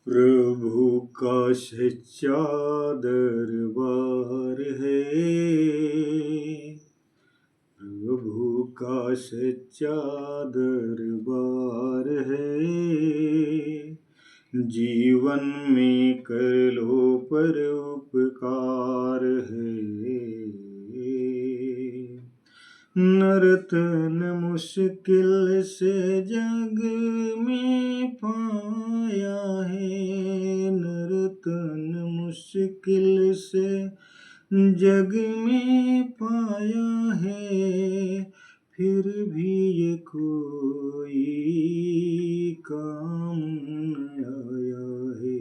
प्रभु का सच्चा दरबार है, प्रभु का सच्चा दरबार है। जीवन में कर लो पर उपकार है। नर्तन मुश्किल से जग में पाया है, नर्तन मुश्किल से जग में पाया है। फिर भी ये कोई काम न आया है।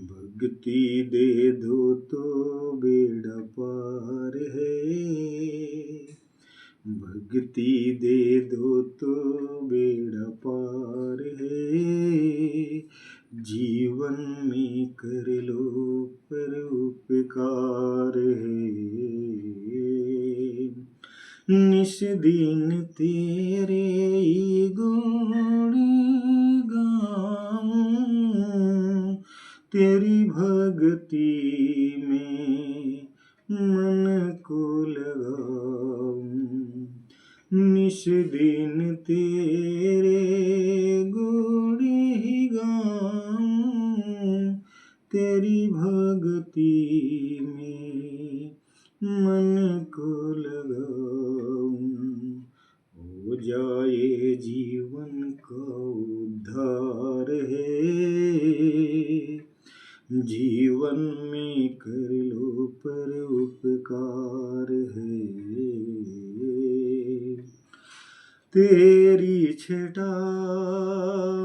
भक्ति दे दो तो बेड़ा पार है, भक्ति दे दो तो बेड़ा पार है। जीवन में कर लो पर उपकार है। निस दिन तेरे गुण गाऊं, तेरी भक्ति में मन को लगाऊं। निस दिन तेरे गुण ही गाऊं, तेरी भक्ति में मन को लगाऊं। हो जाए जीवन का उद्धार है, जीवन में कर लो पर उपकार है। तेरी छटा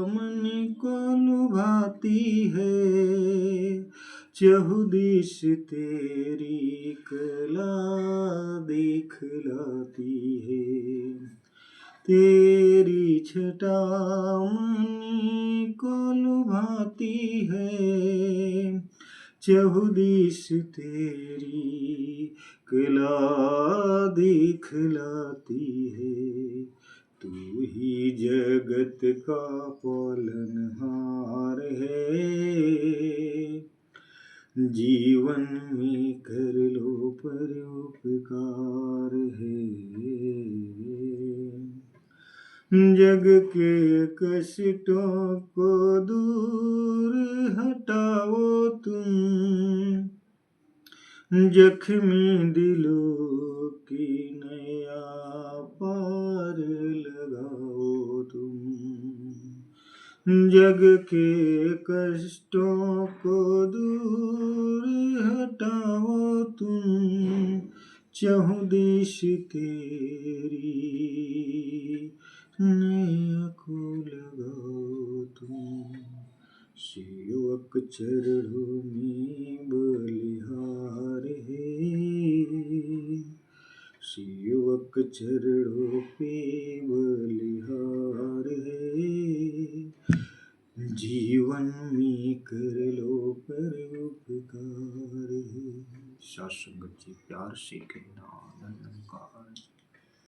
मन को लुभाती है, चहुदिश तेरी कला दिखलाती है। तेरी छटा मन को लुभाती है, चहुदिश तेरी कला दिखलाती है। तू ही जगत का पालनहार है, जीवन में कर लो पर उपकार है। जग के कष्टों को दूर हटाओ तुम, जख्मी दिलों की नया पार लगाओ तुम। जग के कष्टों को दूर हटाओ तुम, चहुदिश तेरी नया को लगाओ तुम। सेवक चरणों में बलिहार है, सेवक चरणों पे बलिहार है। जीवन में कर लो पर उपकार है। सात संगत जी प्यार से कहना। धन्यवाद।